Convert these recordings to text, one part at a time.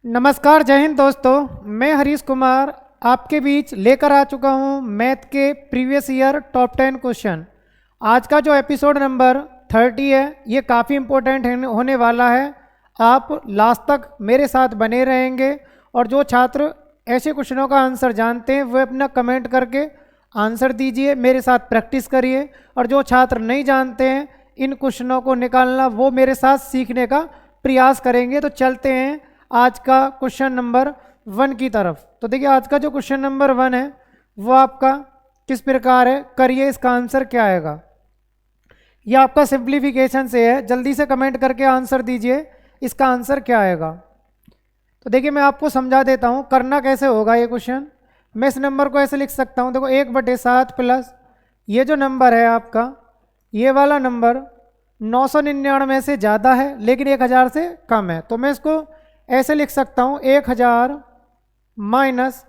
नमस्कार, जय हिंद दोस्तों। मैं हरीश कुमार आपके बीच लेकर आ चुका हूं मैथ के प्रीवियस ईयर टॉप 10 क्वेश्चन। आज का जो एपिसोड नंबर 30 है ये काफ़ी इम्पोर्टेंट होने वाला है। आप लास्ट तक मेरे साथ बने रहेंगे और जो छात्र ऐसे क्वेश्चनों का आंसर जानते हैं वो अपना कमेंट करके आंसर दीजिए, मेरे साथ प्रैक्टिस करिए। और जो छात्र नहीं जानते हैं इन क्वेश्चनों को निकालना, वो मेरे साथ सीखने का प्रयास करेंगे। तो चलते हैं आज का क्वेश्चन नंबर 1 की तरफ। तो देखिए आज का जो क्वेश्चन नंबर 1 है वो आपका किस प्रकार है, करिए इसका आंसर क्या आएगा। ये आपका सिंप्लीफिकेशन से है, जल्दी से कमेंट करके आंसर दीजिए इसका आंसर क्या आएगा। तो देखिए मैं आपको समझा देता हूँ करना कैसे होगा ये क्वेश्चन। मैं इस नंबर को ऐसे लिख सकता हूँ, देखो 1/7 प्लस ये जो नंबर है आपका, ये वाला नंबर 999 से ज़्यादा है लेकिन 1000 से कम है। तो मैं इसको ऐसे लिख सकता हूँ 1000 माइनस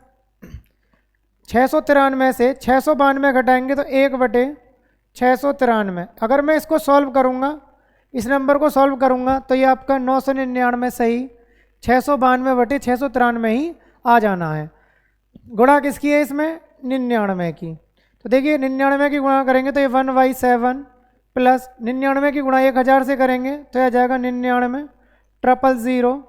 693 से 692 घटाएंगे तो 1/693। अगर मैं इसको सॉल्व करूँगा, इस नंबर को सॉल्व करूँगा तो ये आपका 999 सही 692/693 ही आ जाना है। गुणा किसकी है इसमें, 99 की। तो देखिए 99 की गुणा करेंगे तो ये 1/7 प्लस 99 की गुणा 1000 से करेंगे तो यह जाएगा 99,000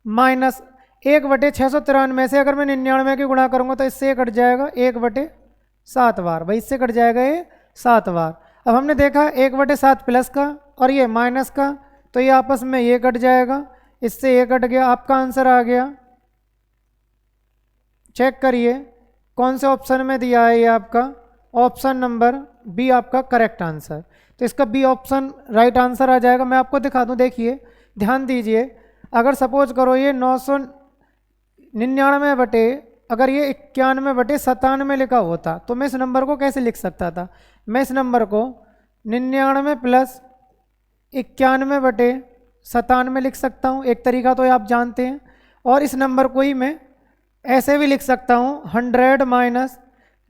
माइनस 1/693 से अगर मैं 99 की गुणा करूँगा तो इससे कट जाएगा 1/7 बार, भाई इससे कट जाएगा ये 7 बार। अब हमने देखा 1/7 प्लस का और ये माइनस का, तो ये आपस में ये कट जाएगा, इससे ये कट गया, आपका आंसर आ गया। चेक करिए कौन से ऑप्शन में दिया है ये आपका, ऑप्शन नंबर बी आपका करेक्ट आंसर। तो इसका बी ऑप्शन राइट आंसर आ जाएगा। मैं आपको दिखा दूं, देखिए ध्यान दीजिए। अगर सपोज करो ये 999 बटे अगर ये 91/97 लिखा होता तो मैं इस नंबर को कैसे लिख सकता था। मैं इस नंबर को 99 प्लस 91/97 लिख सकता हूँ, एक तरीका तो ये आप जानते हैं। और इस नंबर को ही मैं ऐसे भी लिख सकता हूँ 100 माइनस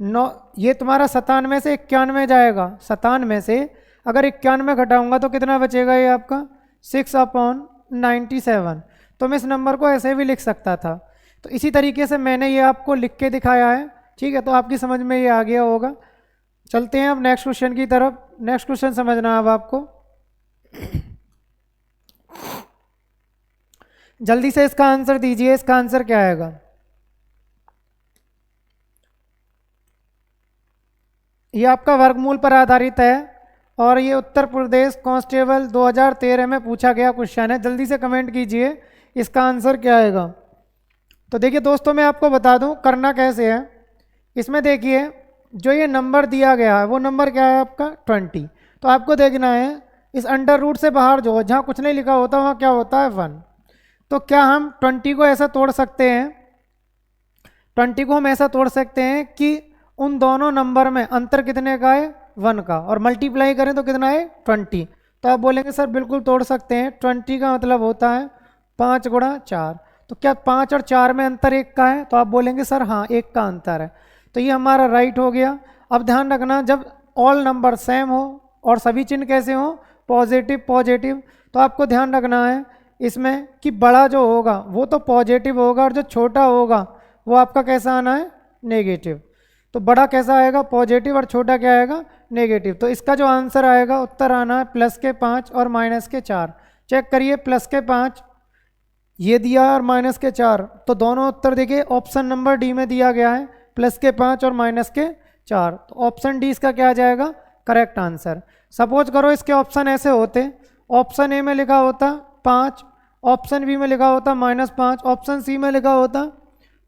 9, ये तुम्हारा 97 से 91 जाएगा, 97 से अगर 91 घटाऊंगा तो कितना बचेगा, ये आपका 6/97। तो मैं इस नंबर को ऐसे भी लिख सकता था। तो इसी तरीके से मैंने ये आपको लिख के दिखाया है, ठीक है। तो आपकी समझ में ये आ गया होगा। चलते हैं अब नेक्स्ट क्वेश्चन की तरफ। नेक्स्ट क्वेश्चन समझना अब आपको, जल्दी से इसका आंसर दीजिए, इसका आंसर क्या आएगा। ये आपका वर्गमूल पर आधारित है और ये उत्तर प्रदेश कांस्टेबल 2013 में पूछा गया क्वेश्चन है। जल्दी से कमेंट कीजिए इसका आंसर क्या आएगा। तो देखिए दोस्तों मैं आपको बता दूं करना कैसे है। इसमें देखिए जो ये नंबर दिया गया है वो नंबर क्या है आपका 20। तो आपको देखना है इस अंडर रूट से बाहर जो जहाँ कुछ नहीं लिखा होता वहाँ क्या होता है 1। तो क्या हम 20 को ऐसा तोड़ सकते हैं, 20 को हम ऐसा तोड़ सकते हैं कि उन दोनों नंबर में अंतर कितने का है 1 का, और मल्टीप्लाई करें तो कितना है 20। तो आप बोलेंगे सर बिल्कुल तोड़ सकते हैं, 20 का मतलब होता है 5 गुणा 4। तो क्या 5 और 4 में अंतर 1 का है, तो आप बोलेंगे सर हाँ 1 का अंतर है। तो ये हमारा राइट हो गया। अब ध्यान रखना जब ऑल नंबर सेम हो और सभी चिन्ह कैसे हो पॉजिटिव पॉजिटिव, तो आपको ध्यान रखना है इसमें कि बड़ा जो होगा वो तो पॉजिटिव होगा और जो छोटा होगा वो आपका कैसा आना है नेगेटिव। तो बड़ा कैसा आएगा पॉजिटिव और छोटा क्या आएगा नेगेटिव। तो इसका जो आंसर आएगा उत्तर आना है +5 और -4। चेक करिए +5 ये दिया और -4, तो दोनों उत्तर देखिए ऑप्शन नंबर डी में दिया गया है +5 और -4। तो ऑप्शन डी इसका क्या आ जाएगा करेक्ट आंसर। सपोज करो इसके ऑप्शन ऐसे होते, ऑप्शन ए में लिखा होता 5, ऑप्शन बी में लिखा होता -5, ऑप्शन सी में लिखा होता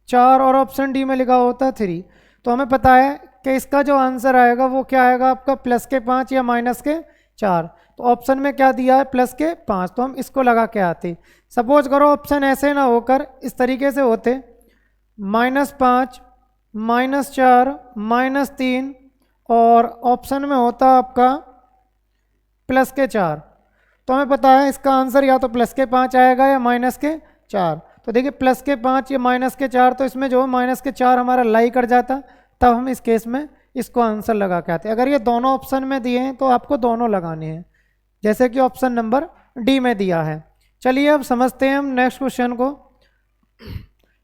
4 और ऑप्शन डी में लिखा होता 3। तो हमें पता है कि इसका जो आंसर आएगा वो क्या आएगा आपका +5 या -4। तो ऑप्शन में क्या दिया है +5, तो हम इसको लगा के आते। सपोज करो ऑप्शन ऐसे ना होकर इस तरीके से होते -5 -4 -3 और ऑप्शन में होता आपका +4। तो हमें पता है इसका आंसर या तो +5 आएगा या -4। तो देखिए +5 या -4, तो इसमें जो -4 हमारा लाई कर जाता, तब हम इस केस में इसको आंसर लगा के आते। अगर ये दोनों ऑप्शन में दिए हैं तो आपको दोनों लगाने हैं, जैसे कि ऑप्शन नंबर डी में दिया है। चलिए अब समझते हैं हम नेक्स्ट क्वेश्चन को।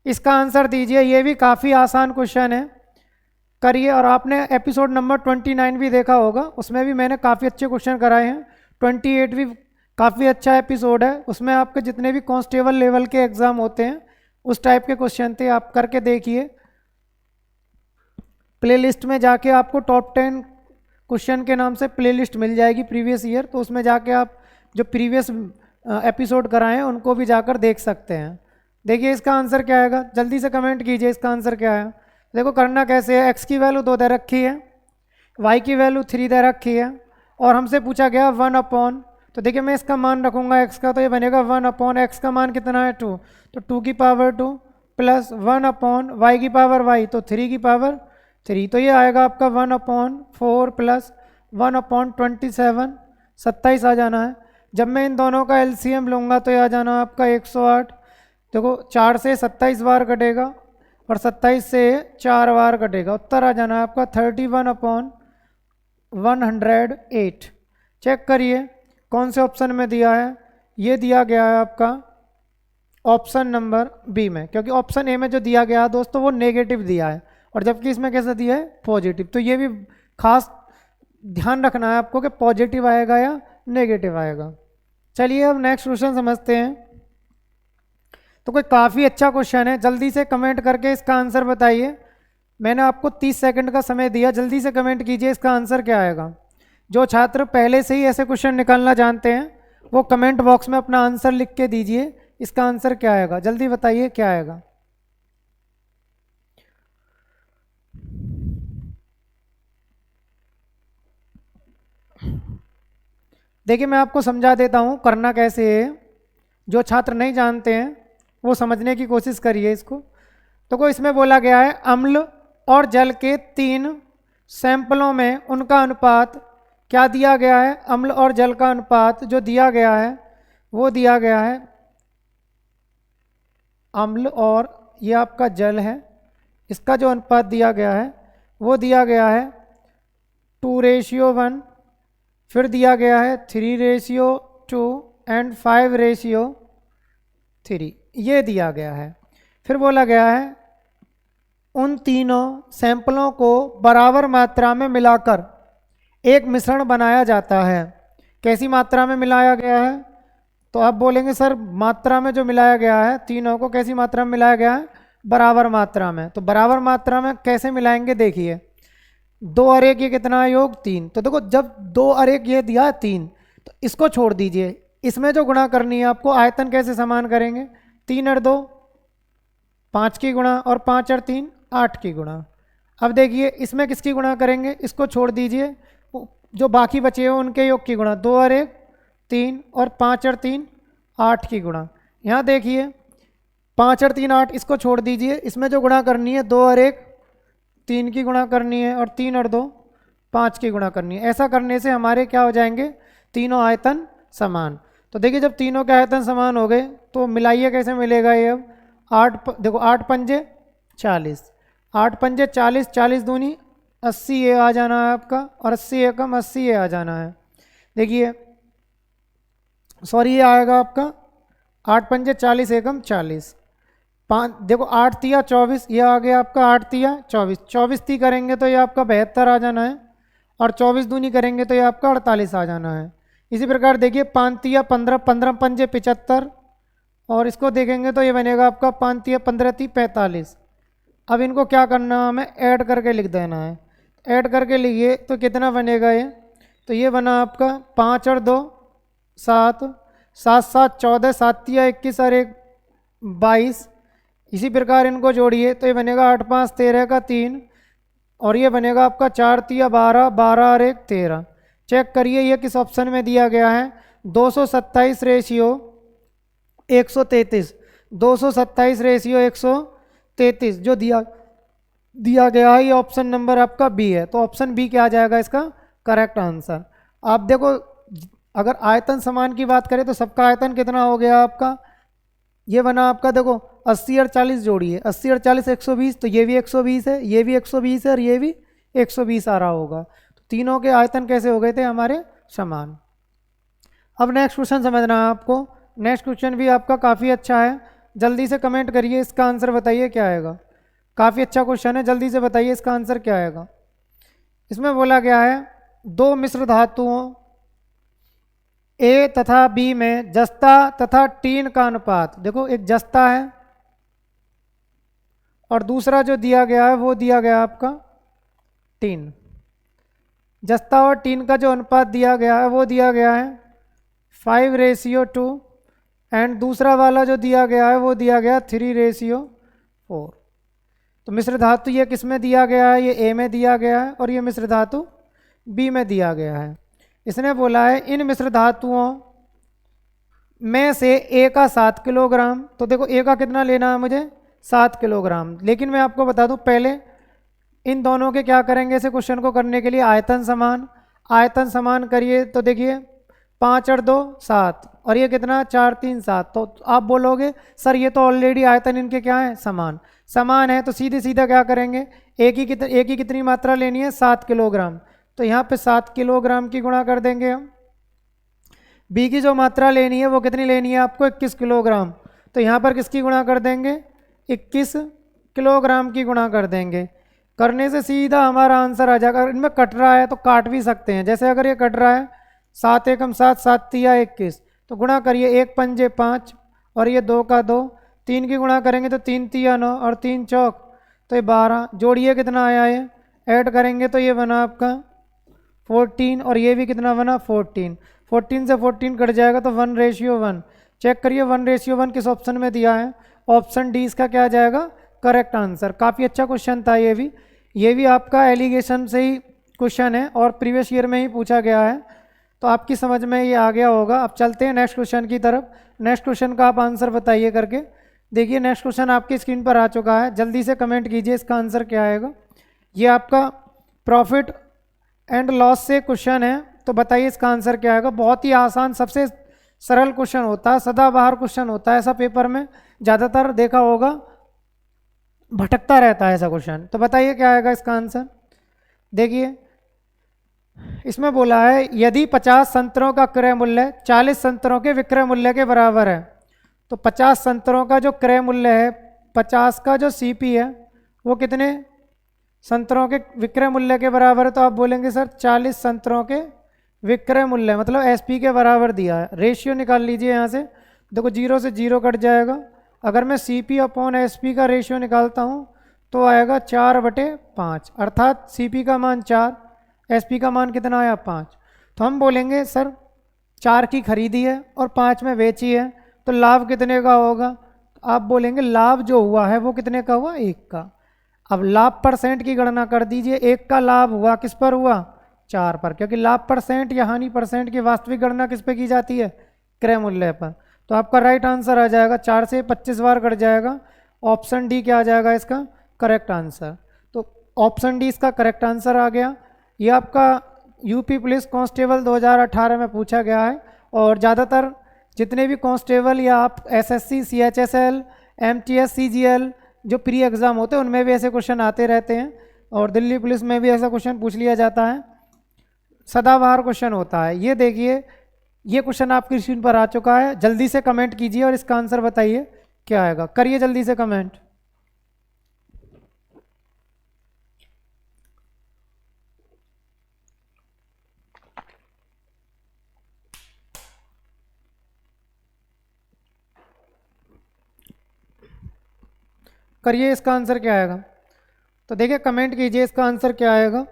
इसका आंसर दीजिए। ये भी काफ़ी आसान क्वेश्चन है, करिए। और आपने एपिसोड नंबर 29 भी देखा होगा, उसमें भी मैंने काफ़ी अच्छे क्वेश्चन कराए हैं। 28 भी काफ़ी अच्छा एपिसोड है, उसमें आपके जितने भी कांस्टेबल लेवल के एग्ज़ाम होते हैं उस टाइप के क्वेश्चन थे, आप करके देखिए। प्लेलिस्ट में जाके आपको टॉप 10 क्वेश्चन के नाम से प्लेलिस्ट मिल जाएगी प्रीवियस ईयर, तो उसमें जाके आप जो प्रीवियस एपिसोड कराए हैं उनको भी जाकर देख सकते हैं। देखिए इसका आंसर क्या आएगा, जल्दी से कमेंट कीजिए इसका आंसर क्या है। देखो करना कैसे है, एक्स की वैल्यू 2 दे रखी है, वाई की वैल्यू 3 दे रखी है, और हमसे पूछा गया 1/, तो देखिए मैं इसका मान रखूँगा एक्स का, तो ये बनेगा 1/x का मान कितना है 2, तो 2 की पावर 2 प्लस 1/y की पावर y, तो 3 की पावर 3, तो ये आएगा आपका 1/4 प्लस 1/27, 27 आ जाना है। जब मैं इन दोनों का एलसीएम लूँगा तो ये आ जाना आपका 108। देखो 4 से 27 बार कटेगा और 27 से 4 बार कटेगा, उत्तर आ जाना है आपका 31/108। चेक करिए कौन से ऑप्शन में दिया है, ये दिया गया है आपका ऑप्शन नंबर बी में, क्योंकि ऑप्शन ए में जो दिया गया है दोस्तों वो नेगेटिव दिया है, और जबकि इसमें कैसा दिया है पॉजिटिव। तो ये भी खास ध्यान रखना है आपको कि पॉजिटिव आएगा या नेगेटिव आएगा। चलिए अब नेक्स्ट क्वेश्चन समझते हैं। तो कोई काफ़ी अच्छा क्वेश्चन है, जल्दी से कमेंट करके इसका आंसर बताइए। मैंने आपको 30 सेकंड का समय दिया, जल्दी से कमेंट कीजिए इसका आंसर क्या आएगा। जो छात्र पहले से ही ऐसे क्वेश्चन निकालना जानते हैं वो कमेंट बॉक्स में अपना आंसर लिख के दीजिए, इसका आंसर क्या आएगा, जल्दी बताइए क्या आएगा। देखिए मैं आपको समझा देता हूँ करना कैसे है, जो छात्र नहीं जानते हैं वो समझने की कोशिश करिए इसको। तो को इसमें बोला गया है अम्ल और जल के 3 सैंपलों में उनका अनुपात क्या दिया गया है। अम्ल और जल का अनुपात जो दिया गया है वो दिया गया है, अम्ल और ये आपका जल है, इसका जो अनुपात दिया गया है वो दिया गया है 2:1, फिर दिया गया है 3:2 एंड 5:3, ये दिया गया है। फिर बोला गया है उन तीनों सैंपलों को बराबर मात्रा में मिलाकर एक मिश्रण बनाया जाता है। कैसी मात्रा में मिलाया गया है, तो आप बोलेंगे सर मात्रा में जो मिलाया गया है तीनों को कैसी मात्रा में मिलाया गया है, बराबर मात्रा में। तो बराबर मात्रा में कैसे मिलाएंगे, देखिए 2 और 1 ये कितना है योग 3, तो देखो जब 2 और 1 ये दिया है 3 तो इसको छोड़ दीजिए, इसमें जो गुणा करनी है आपको आयतन कैसे समान करेंगे, 3 और 2 5 की गुणा और 5 और 3 8 की गुणा। अब देखिए इसमें किसकी गुणा करेंगे, इसको छोड़ दीजिए, जो बाकी बचे हो उनके योग की गुणा, 2 और 1 3 और 5 और 3 8 की गुणा। यहाँ देखिए 5 और 3 8, इसको छोड़ दीजिए, इसमें जो गुणा करनी है 2 और 1 3 की गुणा करनी है और 3 और 2 5 की गुणा करनी है। ऐसा करने से हमारे क्या हो जाएंगे, तीनों आयतन समान। तो देखिए जब तीनों के आयतन समान हो गए तो मिलाइए कैसे मिलेगा ये। अब 8 देखो 8 पंजे 40, 8 पंजे 40, 40 दूनी 80 ये आ जाना है आपका, और 80 एकम 80 ये आ जाना है। देखिए सॉरी ये आएगा आपका 8 पंजे 40 एकम 40, 5 देखो 8 तिया 24 ये आ गया आपका, 8 तिया 24, 24 ती करेंगे तो ये आपका 72 आ जाना है, और 24 दूनी करेंगे तो ये आपका 48 आ जाना है। इसी प्रकार देखिए 5 तिया 15, 15 पंजे 75, और इसको देखेंगे तो ये बनेगा आपका 5 तिया 15 ती 45। अब इनको क्या करना है, हमें ऐड करके लिख देना है। ऐड करके लिखिए तो कितना बनेगा ये, तो ये बना आपका 5 और 2 7, 7 7 14, 7 तिया 21 और 1 22। इसी प्रकार इनको जोड़िए तो ये बनेगा 8 5 13 का 3, और ये बनेगा आपका 4 तिया 12, 12 और 1 13। चेक करिए ये किस ऑप्शन में दिया गया है, 227:133, 227:133 जो दिया गया है, ये ऑप्शन नंबर आपका बी है। तो ऑप्शन बी क्या आ जाएगा इसका करेक्ट आंसर। आप देखो अगर आयतन समान की बात करें तो सबका आयतन कितना हो गया आपका, ये बना आपका देखो 80 और 40 जोड़िए, 80 और 40 120, तो ये भी 120 है, ये भी 120 है और ये भी 120 आ रहा होगा। तो तीनों के आयतन कैसे हो गए थे हमारे समान। अब नेक्स्ट क्वेश्चन समझना है आपको, नेक्स्ट क्वेश्चन भी आपका काफ़ी अच्छा है, जल्दी से कमेंट करिए, इसका आंसर बताइए क्या आएगा। काफ़ी अच्छा क्वेश्चन है, जल्दी से बताइए इसका आंसर क्या आएगा। इसमें बोला गया है दो मिश्र धातुओं ए तथा बी में जस्ता तथा टीन का अनुपात। देखो एक जस्ता है और दूसरा जो दिया गया है वो दिया गया आपका टीन। जस्ता और टीन का जो अनुपात दिया गया है वो दिया गया है 5:2 एंड दूसरा वाला जो दिया गया है वो दिया गया 3:4। तो मिश्र धातु ये किस में दिया गया है, ये ए में दिया गया है और ये मिश्र धातु बी में दिया गया है। इसने बोला है इन मिश्र धातुओं में से ए का 7 किलोग्राम। तो देखो ए का कितना लेना है मुझे, 7 किलोग्राम। लेकिन मैं आपको बता दूं पहले इन दोनों के क्या करेंगे, इसे क्वेश्चन को करने के लिए आयतन समान करिए। तो देखिए 5 और 2 7 और ये कितना 4 3 7। तो आप बोलोगे सर ये तो ऑलरेडी आयतन इनके क्या है, समान है। तो सीधे सीधा क्या करेंगे, ए की कितनी मात्रा लेनी है, 7 किलोग्राम। तो यहाँ पे 7 किलोग्राम की गुणा कर देंगे हम। बी की जो मात्रा लेनी है वो कितनी लेनी है आपको, 21 किलोग्राम। तो यहाँ पर किसकी गुणा कर देंगे, 21 किलोग्राम की गुणा कर देंगे। करने से सीधा हमारा आंसर आ जाएगा। इनमें कट रहा है तो काट भी सकते हैं, जैसे अगर ये कट रहा है 7 एकम 7 7 तिया 21, तो गुणा करिए 1 पंजे 5 और ये 2 का 2, 3 की गुणा करेंगे तो 3 तिया 9 और 3 चौक तो ये 12। जोड़िए कितना आया, ये ऐड करेंगे तो ये बना आपका 14 और ये भी कितना बना 14। 14 से 14 कट जाएगा तो 1:1। चेक करिए 1:1 किस ऑप्शन में दिया है, ऑप्शन डी इसका क्या आ जाएगा, करेक्ट आंसर। काफ़ी अच्छा क्वेश्चन था ये भी आपका एलिगेशन से ही क्वेश्चन है और प्रीवियस ईयर में ही पूछा गया है, तो आपकी समझ में ये आ गया होगा। अब चलते हैं नेक्स्ट क्वेश्चन की तरफ। नेक्स्ट क्वेश्चन का आप आंसर बताइए करके। देखिए नेक्स्ट क्वेश्चन आपकी स्क्रीन पर आ चुका है, जल्दी से कमेंट कीजिए इसका आंसर क्या आएगा। ये आपका प्रॉफिट एंड लॉस से क्वेश्चन है, तो बताइए इसका आंसर क्या आएगा। बहुत ही आसान, सबसे सरल क्वेश्चन होता है, सदाबहार क्वेश्चन होता है। ऐसा पेपर में ज़्यादातर देखा होगा भटकता रहता है ऐसा क्वेश्चन। तो बताइए क्या आएगा इसका आंसर। देखिए इसमें बोला है यदि 50 संतरों का क्रय मूल्य 40 संतरों के विक्रय मूल्य के बराबर है, तो 50 संतरों का जो क्रय मूल्य है, 50 का जो सीपी है वो कितने संतरों के विक्रय मूल्य के बराबर है। तो आप बोलेंगे सर 40 संतरों के विक्रय मूल्य मतलब एसपी के बराबर दिया है। रेशियो निकाल लीजिए यहाँ से, देखो 0 से 0 कट जाएगा। अगर मैं सीपी अपॉन एसपी का रेशियो निकालता हूँ तो आएगा 4/5, अर्थात सीपी का मान 4, एसपी का मान कितना आया 5। तो हम बोलेंगे सर 4 की खरीदी है और 5 में बेची है, तो लाभ कितने का होगा। आप बोलेंगे लाभ जो हुआ है वो कितने का हुआ, 1 का। अब लाभ परसेंट की गणना कर दीजिए। 1 का लाभ हुआ किस पर हुआ, 4 पर, क्योंकि लाभ परसेंट या हानि परसेंट की वास्तविक गणना किस पे की जाती है, क्रय मूल्य पर। तो आपका राइट आंसर आ जाएगा 4 से 25 बार कट जाएगा। ऑप्शन डी क्या आ जाएगा इसका करेक्ट आंसर। तो ऑप्शन डी इसका करेक्ट आंसर आ गया। ये आपका यूपी पुलिस कांस्टेबल 2018 में पूछा गया है और ज़्यादातर जितने भी कांस्टेबल या आप एसएससी, सीएचएसएल, एमटीएस, सीजीएल जो प्री एग्ज़ाम होते हैं उनमें भी ऐसे क्वेश्चन आते रहते हैं और दिल्ली पुलिस में भी ऐसा क्वेश्चन पूछ लिया जाता है। सदाबहार क्वेश्चन होता है। ये देखिए ये क्वेश्चन आपकी स्क्रीन पर आ चुका है, जल्दी से कमेंट कीजिए और इसका आंसर बताइए क्या आएगा। करिए जल्दी से कमेंट। करिए इसका आंसर क्या आएगा। तो देखिए कमेंट कीजिए इसका आंसर क्या आएगा।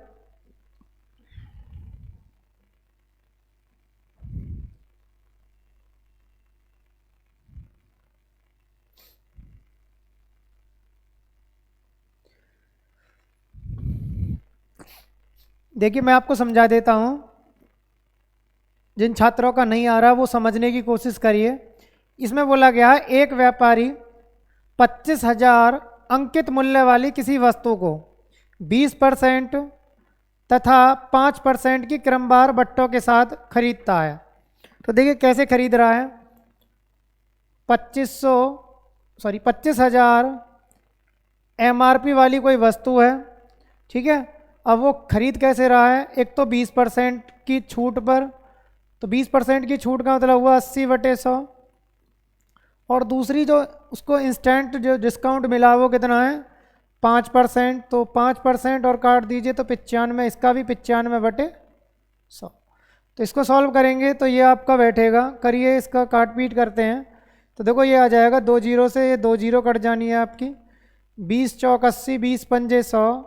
देखिए मैं आपको समझा देता हूं, जिन छात्रों का नहीं आ रहा वो समझने की कोशिश करिए। इसमें बोला गया है एक व्यापारी 25,000 अंकित मूल्य वाली किसी वस्तु को 20% तथा 5% की क्रमवार बट्टों के साथ खरीदता है। तो देखिए कैसे खरीद रहा है। 25,000 एमआरपी वाली कोई वस्तु है, ठीक है। अब वो खरीद कैसे रहा है, एक तो 20% की छूट पर, तो 20% की छूट का मतलब हुआ 80/100 और दूसरी जो उसको इंस्टेंट जो डिस्काउंट मिला वो कितना है 5%, तो 5% और काट दीजिए तो 95, इसका भी 95/100। तो इसको सॉल्व करेंगे तो ये आपका बैठेगा, करिए इसका काट पीट करते हैं। तो देखो ये आ जाएगा 2 जीरो से, ये 2 जीरो कट जानी है आपकी, 20 चौक 80, 20 पंजे 100,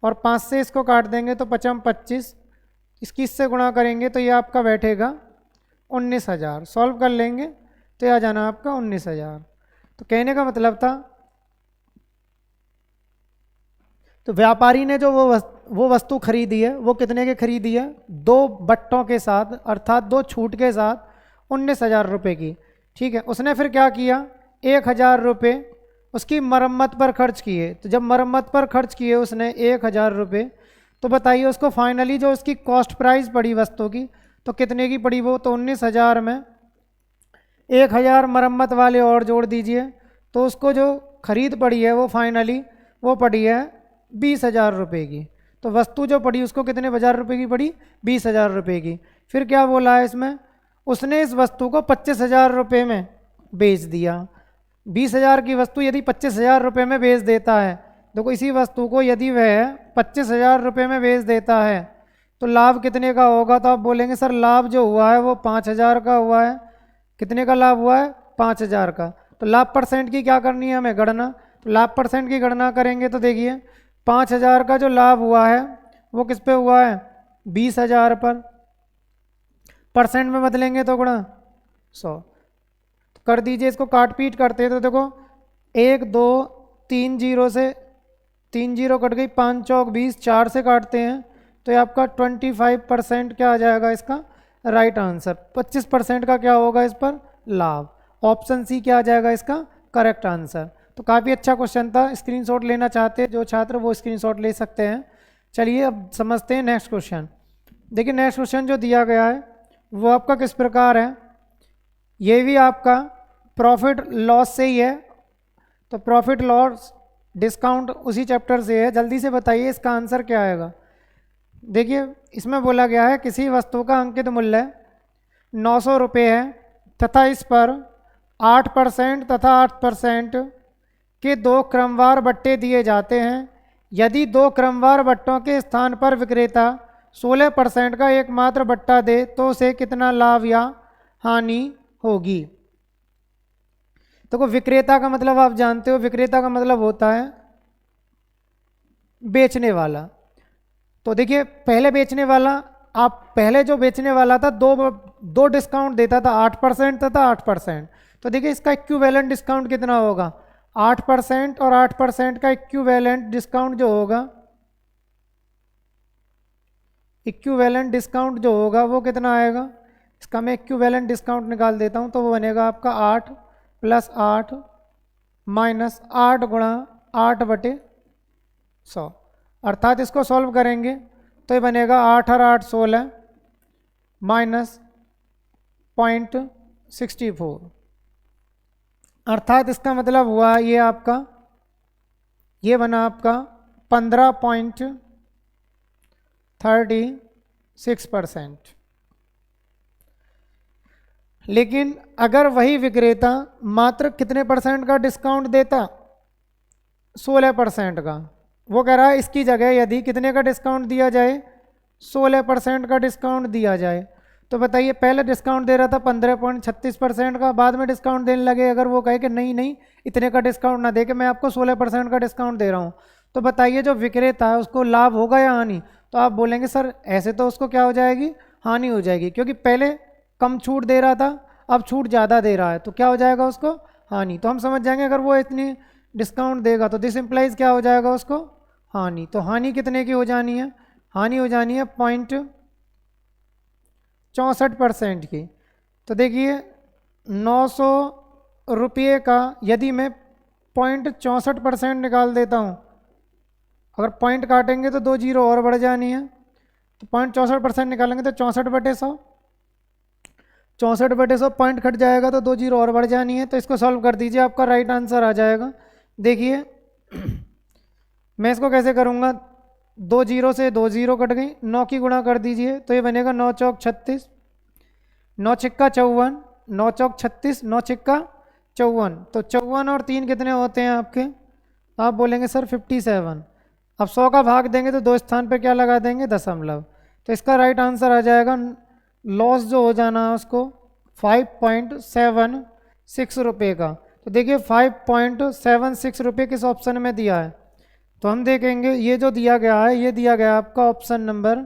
और 5 से इसको काट देंगे तो 55 25, इसकी इससे गुणा करेंगे तो ये आपका बैठेगा 19,000। सॉल्व कर लेंगे तो ये आ जाना आपका 19,000। तो कहने का मतलब था, तो व्यापारी ने जो वो वस्तु खरीदी है वो कितने की खरीदी है, 2 बट्टों के साथ, अर्थात 2 छूट के साथ 19,000 रुपये की। ठीक है, उसने फिर क्या किया, 1,000 रुपये उसकी मरम्मत पर खर्च किए। तो जब मरम्मत पर खर्च किए उसने 1,000 रुपये, तो बताइए उसको फाइनली जो उसकी कॉस्ट प्राइस पड़ी वस्तु की तो कितने की पड़ी वो, तो 19,000 में 1,000 मरम्मत वाले और जोड़ दीजिए, तो उसको जो खरीद पड़ी है वो फाइनली वो पड़ी है 20,000 रुपये की। तो वस्तु जो पड़ी उसको कितने हजार रुपये की पड़ी, 20,000 रुपये की। फिर क्या बोला है इसमें, उसने इस वस्तु को 25,000 रुपये में बेच दिया। 20,000 की वस्तु यदि 25,000 रुपये में बेच देता है, देखो इसी वस्तु को यदि वह 25,000 रुपये में बेच देता है तो लाभ कितने का होगा, तो आप बोलेंगे सर लाभ जो हुआ है वो 5,000 का हुआ है। कितने का लाभ हुआ है, 5,000 का। तो लाभ परसेंट की क्या करनी है हमें, गणना। तो लाभ परसेंट की गणना करेंगे तो देखिए 5,000 का जो लाभ हुआ है वो किस पे हुआ है, 20,000 पर। परसेंट में बदलेंगे तो गुणा 100। तो कर दीजिए, इसको काट पीट करते हैं तो देखो 1 2 3 जीरो से 3 जीरो कट गई, 5 चौक 20, 4 से काटते हैं तो ये आपका 25% क्या आ जाएगा इसका राइट आंसर। 25% का क्या होगा इस पर लाभ। ऑप्शन सी क्या आ जाएगा इसका करेक्ट आंसर। तो काफ़ी अच्छा क्वेश्चन था, स्क्रीनशॉट लेना चाहते हैं जो छात्र वो स्क्रीनशॉट ले सकते हैं। चलिए अब समझते हैं नेक्स्ट क्वेश्चन। देखिए नेक्स्ट क्वेश्चन जो दिया गया है वो आपका किस प्रकार है, ये भी आपका प्रॉफिट लॉस से ही है। तो प्रॉफिट लॉस डिस्काउंट उसी चैप्टर से है। जल्दी से बताइए इसका आंसर क्या आएगा। देखिए इसमें बोला गया है किसी वस्तु का अंकित मूल्य 900 रुपये है तथा इस पर 8% तथा 8% के 2 क्रमवार बट्टे दिए जाते हैं। यदि 2 क्रमवार बट्टों के स्थान पर विक्रेता 16% का एकमात्र बट्टा दे तो उसे कितना लाभ या हानि होगी। तो विक्रेता का मतलब आप जानते हो, विक्रेता का मतलब होता है बेचने वाला। तो देखिए पहले बेचने वाला, आप पहले जो बेचने वाला था दो डिस्काउंट देता था, 8% तथा 8%। तो देखिए इसका इक्विवेलेंट डिस्काउंट कितना होगा, 8% और 8% का इक्विवेलेंट डिस्काउंट जो होगा, इक्विवेलेंट डिस्काउंट जो होगा वो कितना आएगा। इसका मैं इक्विवेलेंट डिस्काउंट निकाल देता हूँ तो वो बनेगा आपका 8 + 8 - 8 गुणा 8/100। अर्थात इसको सॉल्व करेंगे तो ये बनेगा 8 और 8 16 -0.64। अर्थात इसका मतलब हुआ ये आपका, ये बना आपका 15.36%। लेकिन अगर वही विक्रेता मात्र कितने परसेंट का डिस्काउंट देता, 16% का, वो कह रहा है इसकी जगह यदि कितने का डिस्काउंट दिया जाए, 16% का डिस्काउंट दिया जाए। तो बताइए पहले डिस्काउंट दे रहा था 15.36% का, बाद में डिस्काउंट देने लगे अगर वो कहे कि नहीं नहीं इतने का डिस्काउंट ना दे के मैं आपको 16% का डिस्काउंट दे रहा हूँ, तो बताइए जो विक्रेता है उसको लाभ होगा या हानि। तो आप बोलेंगे सर ऐसे तो उसको क्या हो जाएगी, हानि हो जाएगी, क्योंकि पहले कम छूट दे रहा था अब छूट ज़्यादा दे रहा है तो क्या हो जाएगा उसको हानि। तो हम समझ जाएंगे अगर वो इतनी डिस्काउंट देगा तो दिस इम्प्लाइज क्या हो जाएगा उसको हानि। तो हानि कितने की हो जानी है, हानि हो जानी है 0.64% की। तो देखिए 900 रुपये का यदि मैं 0.64% निकाल देता हूँ, अगर पॉइंट काटेंगे तो 2 जीरो और बढ़ जानी है, तो 0.64% निकालेंगे तो 64/100, 64/100 पॉइंट कट जाएगा तो 2 जीरो और बढ़ जानी है। तो इसको सॉल्व कर दीजिए, आपका राइट आंसर आ जाएगा। देखिए मैं इसको कैसे करूँगा, 2 जीरो से 2 जीरो कट गई, 9 की गुणा कर दीजिए तो ये बनेगा 9 चौक 36, 9 छिक्का 54, 9 चौक 36, 9 छिक्का 54। तो 54 और 3 कितने होते हैं आपके? आप बोलेंगे सर 57। अब 100 का भाग देंगे तो दो स्थान पे क्या लगा देंगे? दशमलव। तो इसका राइट आंसर आ जाएगा, लॉस जो हो जाना है उसको 5.76 रुपये का। तो देखिए 5.76 रुपये किस ऑप्शन में दिया है? तो हम देखेंगे ये जो दिया गया है, ये दिया गया है आपका ऑप्शन नंबर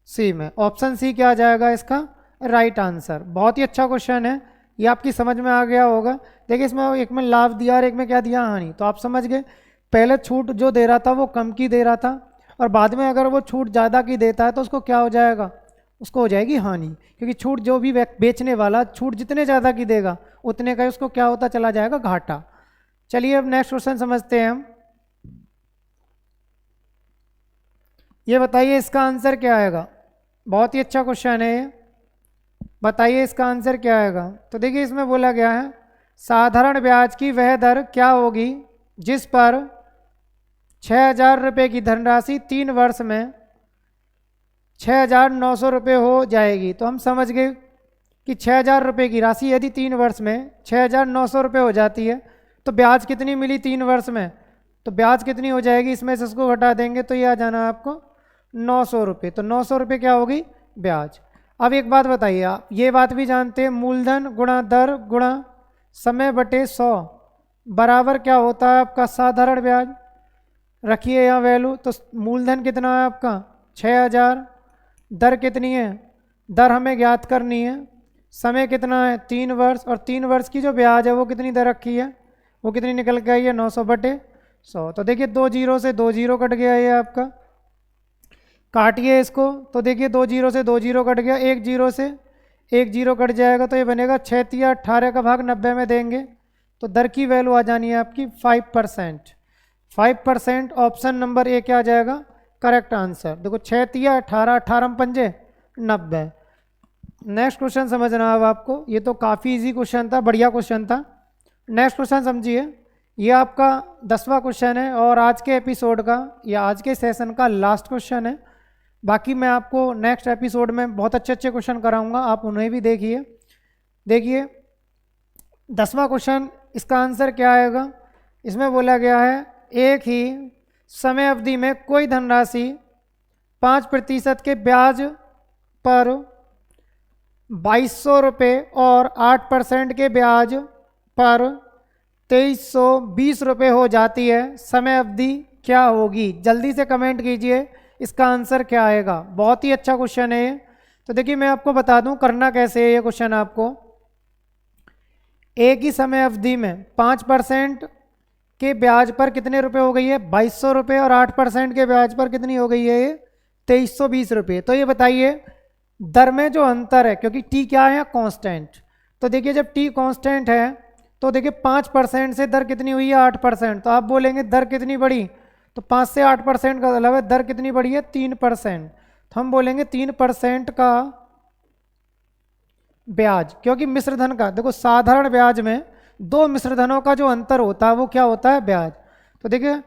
सी में। ऑप्शन सी क्या आ जाएगा इसका राइट आंसर। बहुत ही अच्छा क्वेश्चन है, ये आपकी समझ में आ गया होगा। देखिए इसमें एक में लाभ दिया और एक में क्या दिया? हानि। तो आप समझ गए, पहले छूट जो दे रहा था वो कम की दे रहा था, और बाद में अगर वो छूट ज़्यादा की देता है तो उसको क्या हो जाएगा? उसको हो जाएगी हानि। क्योंकि छूट जो भी बेचने वाला छूट जितने ज़्यादा की देगा उतने का उसको क्या होता चला जाएगा? घाटा। चलिए अब नेक्स्ट क्वेश्चन समझते हैं हम। ये बताइए इसका आंसर क्या आएगा? बहुत ही अच्छा क्वेश्चन है ये। बताइए इसका आंसर क्या आएगा? तो देखिए इसमें बोला गया है साधारण ब्याज की वह दर क्या होगी जिस पर 6,000 रुपये की धनराशि 3 वर्ष में 6,900 रुपये हो जाएगी। तो हम समझ गए कि 6,000 रुपये की राशि यदि 3 वर्ष में 6,900 रुपये हो जाती है तो ब्याज कितनी मिली 3 वर्ष में? तो ब्याज कितनी हो जाएगी? इसमें से इसको घटा देंगे तो ये आ जाना आपको 900 रुपये। तो 900 रुपये क्या होगी? ब्याज। अब एक बात बताइए, आप ये बात भी जानते हैं मूलधन गुणा दर गुणा समय बटे 100 बराबर क्या होता है आपका? साधारण ब्याज। रखिए यहाँ वैल्यू। तो मूलधन कितना है आपका? 6,000। दर कितनी है? दर हमें ज्ञात करनी है। समय कितना है? 3 वर्ष। और 3 वर्ष की जो ब्याज है वो कितनी दर रखी है? वो कितनी निकल के आई है? 900 बटे 100। तो देखिए 2 जीरो से 2 जीरो कट गया ये आपका। काटिए इसको तो देखिए 2 जीरो से 2 जीरो कट गया, 1 जीरो से 1 जीरो कट जाएगा तो ये बनेगा 6×18 का भाग 90 में देंगे तो दर की वैल्यू आ जानी है आपकी 5%। 5% ऑप्शन नंबर ए क्या आ जाएगा? Correct answer. देखो 6×18 18 पंजे 90। नेक्स्ट क्वेश्चन समझना अब आपको, ये तो काफ़ी इजी क्वेश्चन था, बढ़िया क्वेश्चन था। नेक्स्ट क्वेश्चन समझिए, ये आपका 10वां क्वेश्चन है और आज के एपिसोड का या आज के सेशन का लास्ट क्वेश्चन है। बाकी मैं आपको नेक्स्ट एपिसोड में बहुत अच्छे अच्छे क्वेश्चन कराऊंगा, आप उन्हें भी देखिए। देखिए 10वां क्वेश्चन, इसका आंसर क्या आएगा? इसमें बोला गया है एक ही समय अवधि में कोई धनराशि 5% के ब्याज पर 2,200 रुपये और 8% के ब्याज पर 2,320 रुपये हो जाती है, समय अवधि क्या होगी? जल्दी से कमेंट कीजिए इसका आंसर क्या आएगा। बहुत ही अच्छा क्वेश्चन है ये। तो देखिए मैं आपको बता दूं करना कैसे है ये क्वेश्चन। आपको एक ही समय अवधि में 5% के ब्याज पर कितने रुपए हो गई है? 2,200 रुपये। और 8% के ब्याज पर कितनी हो गई है ये? 2,320 रुपये। तो ये बताइए दर में जो अंतर है, क्योंकि टी क्या है? कांस्टेंट। तो देखिए जब टी कांस्टेंट है तो देखिए 5% से दर कितनी हुई है? 8%। तो आप बोलेंगे दर कितनी बढ़ी? तो 5 से 8% का मतलब है दर कितनी बढ़ी है? 3%। तो हम बोलेंगे 3% का ब्याज, क्योंकि मिश्रधन का देखो साधारण ब्याज में दो मिश्रधनों का जो अंतर होता है वो क्या होता है? ब्याज। तो देखिए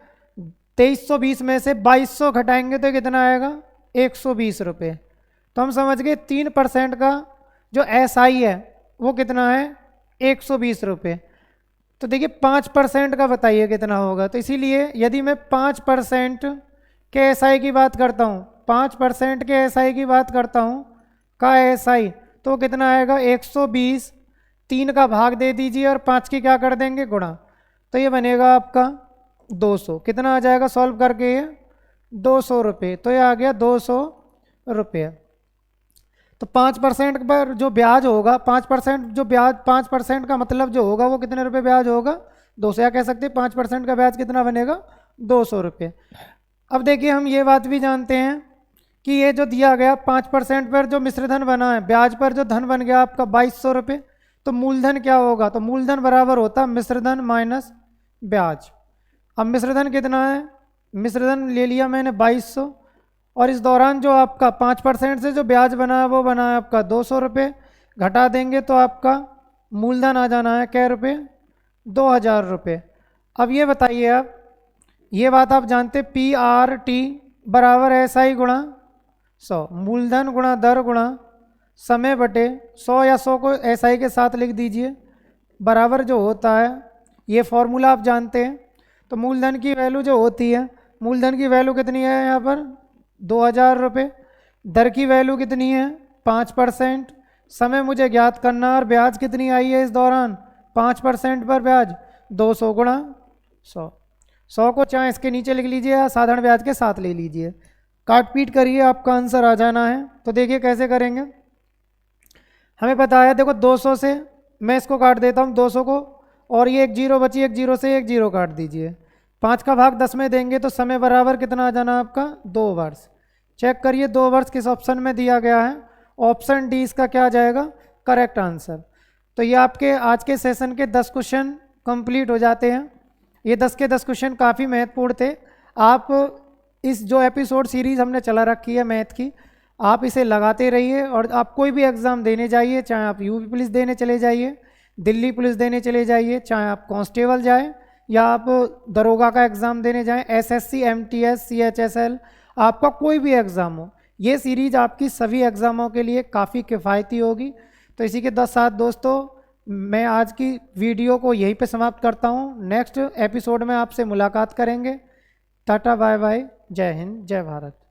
2,320 में से 2,200 घटाएंगे तो कितना आएगा? 120 रुपये। तो हम समझ गए 3% का जो SI है वो कितना है? 120 रुपये। तो देखिए 5% का बताइए कितना होगा? तो इसीलिए यदि मैं 5% के SI की बात करता हूँ, 5% के SI की बात करता हूँ का SI, तो कितना आएगा? 120। 3 का भाग दे दीजिए और 5 की क्या कर देंगे? गुणा। तो ये बनेगा आपका 200। कितना आ जाएगा सॉल्व करके? ये 200 रुपये। तो ये आ गया 200 रुपये। तो 5% पर जो ब्याज होगा, 5% जो ब्याज, 5% का मतलब जो होगा वो कितने रुपए ब्याज होगा? 200। या कह सकते हैं 5% का ब्याज कितना बनेगा? 200 रुपये। अब देखिए हम ये बात भी जानते हैं कि ये जो दिया गया 5% पर जो मिश्रधन बना है, ब्याज पर जो धन बन गया आपका 2,200 रुपये, तो मूलधन क्या होगा? तो मूलधन बराबर होता है मिश्रधन माइनस ब्याज। अब मिश्रधन कितना है? मिश्रधन ले लिया मैंने 2,200, और इस दौरान जो आपका 5% से जो ब्याज बना है वो बना है आपका 200 रुपये। घटा देंगे तो आपका मूलधन आ जाना है क्या रुपये? 2,000 रुपये। अब ये बताइए, आप ये बात आप जानते PRT बराबर SI गुणा 100। मूलधन गुणा दर गुणा समय बटे 100, या 100 को SI के साथ लिख दीजिए बराबर जो होता है, ये फॉर्मूला आप जानते हैं। तो मूलधन की वैल्यू जो होती है, मूलधन की वैल्यू कितनी है यहाँ पर 2000 रुपये। दर की वैल्यू कितनी है 5%। समय मुझे ज्ञात करना और ब्याज कितनी आई है इस दौरान 5% पर ब्याज 200 गुणा 100। 100 को चाहे इसके नीचे लिख लीजिए या साधारण ब्याज के साथ ले लीजिए। काट पीट करिए, आपका आंसर आ जाना है। तो देखिए कैसे करेंगे। हमें पता है, देखो 200 से मैं इसको काट देता हूँ 200 को, और ये एक जीरो बची, एक जीरो से एक जीरो काट दीजिए। 5 का भाग 10 में देंगे तो समय बराबर कितना आ जाना आपका 2 वर्ष। चेक करिए 2 वर्ष किस ऑप्शन में दिया गया है। ऑप्शन डी इसका क्या आ जाएगा करेक्ट आंसर। तो ये आपके आज के सेशन के 10 क्वेश्चन कंप्लीट हो जाते हैं। ये 10 के 10 क्वेश्चन काफ़ी महत्वपूर्ण थे। आप इस जो एपिसोड सीरीज़ हमने चला रखी है मैथ की, आप इसे लगाते रहिए। और आप कोई भी एग्ज़ाम देने जाइए, चाहे आप यूपी पुलिस देने चले जाइए, दिल्ली पुलिस देने चले जाइए, चाहे आप कांस्टेबल जाएं या आप दरोगा का एग्ज़ाम देने जाएं, एसएससी, एमटीएस, सीएचएसएल, आपका कोई भी एग्ज़ाम हो, ये सीरीज़ आपकी सभी एग्ज़ामों के लिए काफ़ी किफ़ायती होगी। तो इसी के साथ दोस्तों मैं आज की वीडियो को यहीं पे समाप्त करता हूँ। नेक्स्ट एपिसोड में आपसे मुलाकात करेंगे। टाटा बाय बाय, जय हिंद, जय भारत।